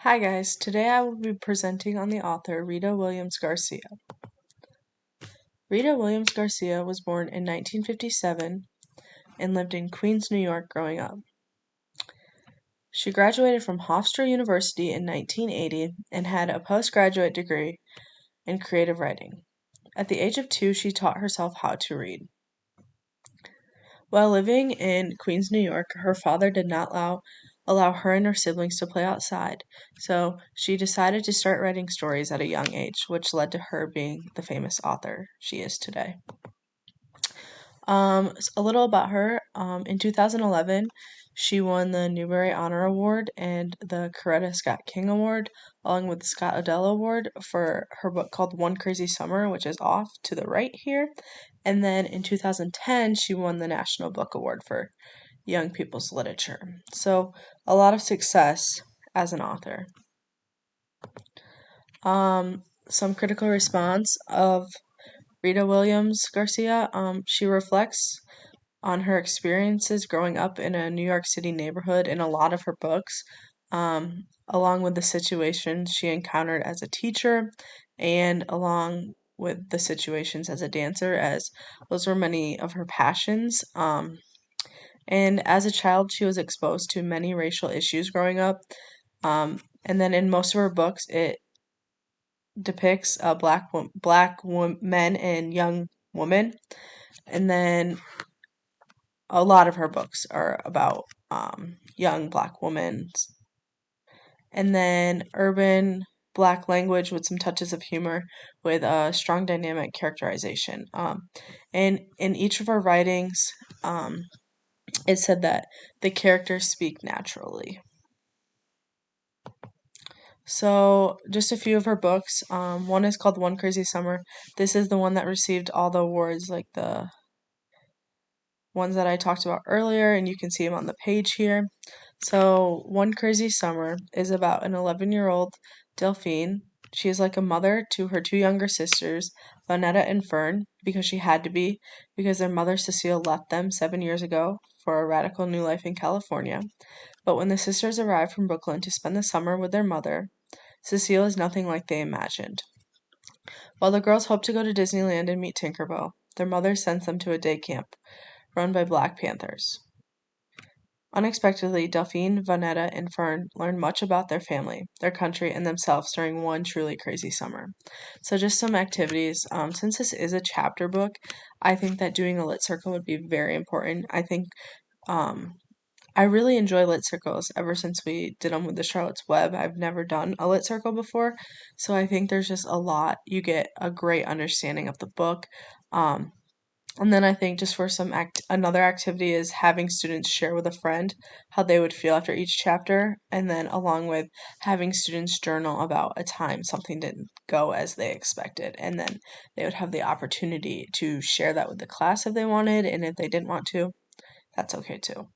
Hi guys, today I will be presenting on the author Rita Williams Garcia. Rita Williams Garcia was born in 1957 and lived in Queens, New York growing up. She graduated from Hofstra University in 1980 and had a postgraduate degree in creative writing. At the age of 2, she taught herself how to read. While living in Queens, New York, her father did not allow her and her siblings to play outside, so she decided to start writing stories at a young age, which led to her being the famous author she is today. A little about her. In 2011, she won the Newbery Honor Award and the Coretta Scott King Award, along with the Scott Odell Award for her book called One Crazy Summer, which is off to the right here. And then in 2010, she won the National Book Award for Young People's Literature. So, a lot of success as an author. Some critical response of Rita Williams Garcia. She reflects on her experiences growing up in a New York City neighborhood in a lot of her books, along with the situations she encountered as a teacher and along with the situations as a dancer, as those were many of her passions. And as a child, she was exposed to many racial issues growing up. And then in most of her books, it depicts men and young women. And then a lot of her books are about young black women. And then urban black language with some touches of humor with a strong dynamic characterization. And in each of her writings, it said that the characters speak naturally. So, just a few of her books. One is called One Crazy Summer. This is the one that received all the awards, like the ones that I talked about earlier, and you can see them on the page here. So, One Crazy Summer is about an 11-year-old Delphine. She is like a mother to her two younger sisters, Vanetta and Fern, because she had to be, because their mother Cecile left them 7 years ago for a radical new life in California. But when the sisters arrive from Brooklyn to spend the summer with their mother, Cecile is nothing like they imagined. While the girls hope to go to Disneyland and meet Tinkerbell, their mother sends them to a day camp run by Black Panthers. Unexpectedly, Delphine, Vanetta, and Fern learn much about their family, their country, and themselves during one truly crazy summer. So, just some activities. Since this is a chapter book, I think that doing a lit circle would be very important. I really enjoy lit circles ever since we did them with the Charlotte's Web. I've never done a lit circle before, so I think there's just a lot. You get a great understanding of the book. And then I think just for another activity is having students share with a friend how they would feel after each chapter, and then along with having students journal about a time something didn't go as they expected, and then they would have the opportunity to share that with the class if they wanted, and if they didn't want to, that's okay too.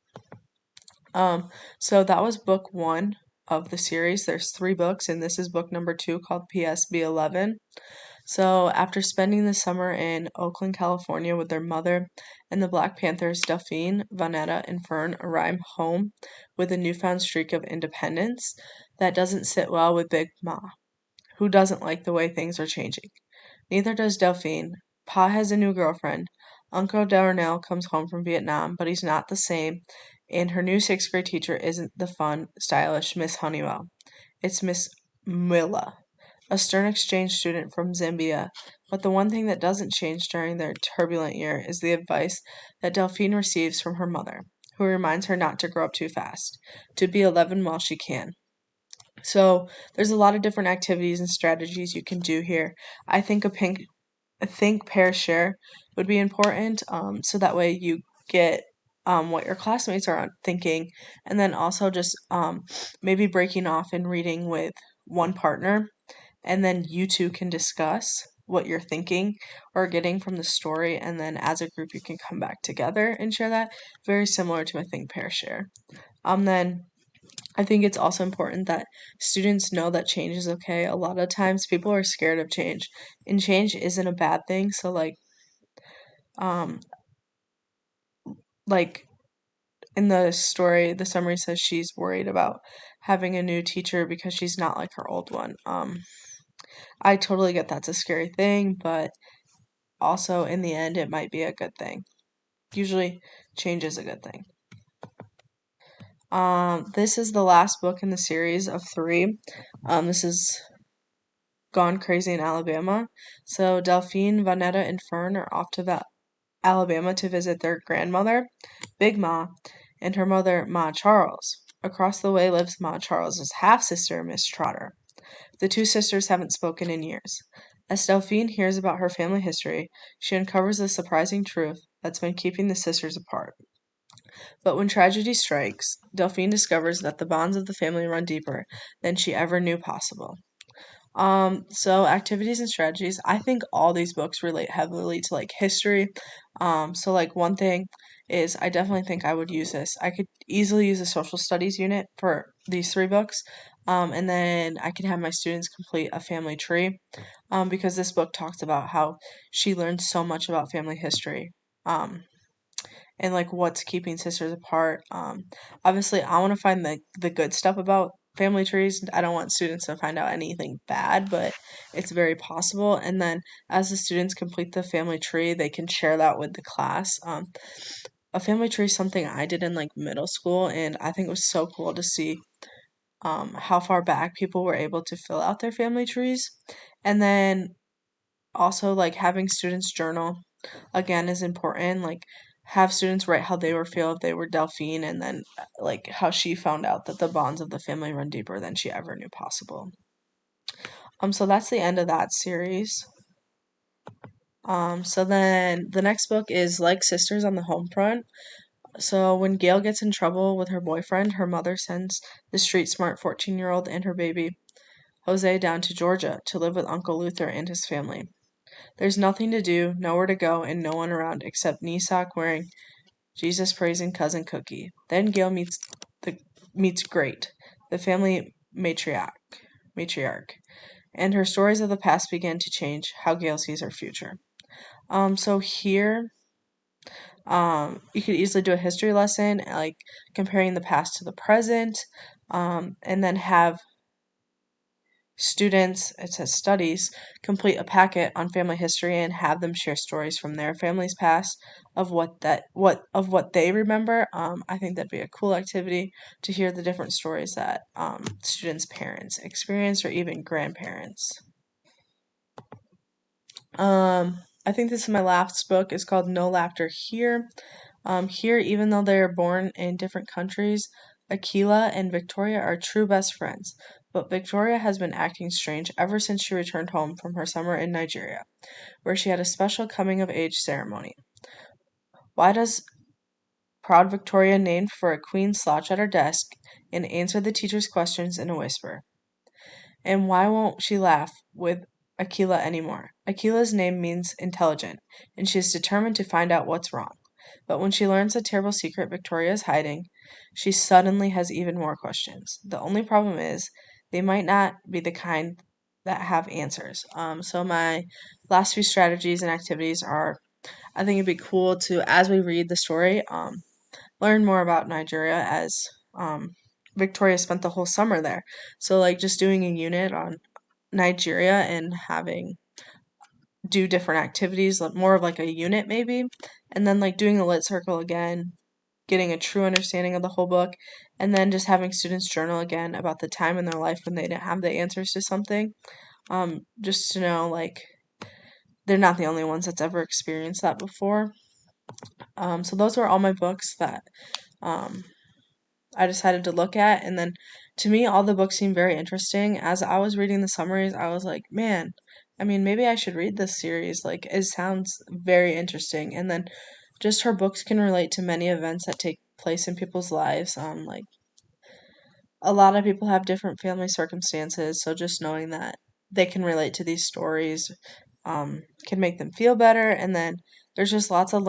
So that was book 1 of the series. There's 3 books, and this is book number 2 called PSB 11. So after spending the summer in Oakland, California with their mother and the Black Panthers, Delphine, Vanetta, and Fern arrive home with a newfound streak of independence that doesn't sit well with Big Ma, who doesn't like the way things are changing. Neither does Delphine. Pa has a new girlfriend. Uncle Darnell comes home from Vietnam, but he's not the same, and her new 6th grade teacher isn't the fun, stylish Miss Honeywell. It's Miss Milla, a stern exchange student from Zambia. But the one thing that doesn't change during their turbulent year is the advice that Delphine receives from her mother, who reminds her not to grow up too fast, to be 11 while she can. So there's a lot of different activities and strategies you can do here. I think a think, pair, share would be important, so that way you get what your classmates are thinking, and then also just maybe breaking off and reading with one partner, and then you two can discuss what you're thinking or getting from the story, and then as a group you can come back together and share that. Very similar to a think, pair, share. Then I think it's also important that students know that change is okay. A lot of times people are scared of change, and change isn't a bad thing. So um like in the story, the summary says she's worried about having a new teacher because she's not like her old one. I totally get that's a scary thing, but also in the end, it might be a good thing. Usually, change is a good thing. This is the last book in the series of three. This is Gone Crazy in Alabama. So Delphine, Vanetta, and Fern are off to Alabama to visit their grandmother, Big Ma, and her mother, Ma Charles. Across the way lives Ma Charles's half-sister, Miss Trotter. The two sisters haven't spoken in years. As Delphine hears about her family history, she uncovers the surprising truth that's been keeping the sisters apart. But when tragedy strikes, Delphine discovers that the bonds of the family run deeper than she ever knew possible. So activities and strategies. I think all these books relate heavily to like history. So like one thing is I definitely think I would use this. I could easily use a social studies unit for these three books. And then I can have my students complete a family tree. Because this book talks about how she learned so much about family history. And like what's keeping sisters apart. Obviously, I want to find the good stuff about family trees. I don't want students to find out anything bad, but it's very possible. And then as the students complete the family tree, they can share that with the class. A family tree is something I did in like middle school, and I think it was so cool to see how far back people were able to fill out their family trees. And then also like having students journal again is important. Like have students write how they were feel if they were Delphine, and then like how she found out that the bonds of the family run deeper than she ever knew possible. So that's the end of that series. So then the next book is Like Sisters on the Home Front. So when Gail gets in trouble with her boyfriend, her mother sends the street smart 14-year-old and her baby Jose down to Georgia to live with Uncle Luther and his family. There's nothing to do, nowhere to go, and no one around except knee sock wearing Jesus praising cousin Cookie. Then Gail meets Great, the family matriarch, and her stories of the past begin to change how Gail sees her future. So here, you could easily do a history lesson, like comparing the past to the present, and then have students, it says studies, complete a packet on family history and have them share stories from their family's past of what they remember. I think that'd be a cool activity to hear the different stories that students' parents experience or even grandparents. I think this is my last book. It's called No Laughter Here. Here, even though they are born in different countries, Akila and Victoria are true best friends. But Victoria has been acting strange ever since she returned home from her summer in Nigeria, where she had a special coming of age ceremony. Why does proud Victoria named for a queen slouch at her desk and answer the teacher's questions in a whisper? And why won't she laugh with Akila anymore? Akila's name means intelligent, and she is determined to find out what's wrong. But when she learns the terrible secret Victoria is hiding, she suddenly has even more questions. The only problem is, they might not be the kind that have answers. So my last few strategies and activities are, I think it'd be cool to, as we read the story, learn more about Nigeria as Victoria spent the whole summer there. So like just doing a unit on Nigeria and having do different activities, like more of like a unit maybe, and then like doing a lit circle again, getting a true understanding of the whole book, and then just having students journal again about the time in their life when they didn't have the answers to something. Just to know like they're not the only ones that's ever experienced that before. So those were all my books that um I decided to look at. And then to me, all the books seemed very interesting. As I was reading the summaries, I was like, man, I mean, maybe I should read this series. Like, it sounds very interesting. And then just her books can relate to many events that take place in people's lives. Like, a lot of people have different family circumstances. So just knowing that they can relate to these stories can make them feel better. And then there's just lots of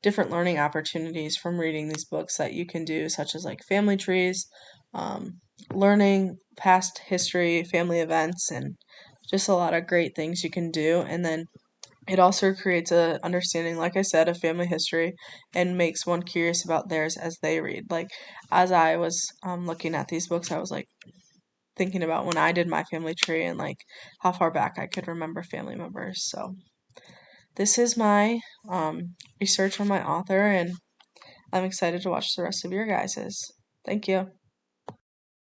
different learning opportunities from reading these books that you can do, such as like family trees, um, learning past history, family events, and just a lot of great things you can do. And then It also creates a understanding, like I said, of family history and makes one curious about theirs as they read. Like, as I was looking at these books, I was like thinking about when I did my family tree and like how far back I could remember family members. So this is my research on my author, and I'm excited to watch the rest of your guys's. Thank you.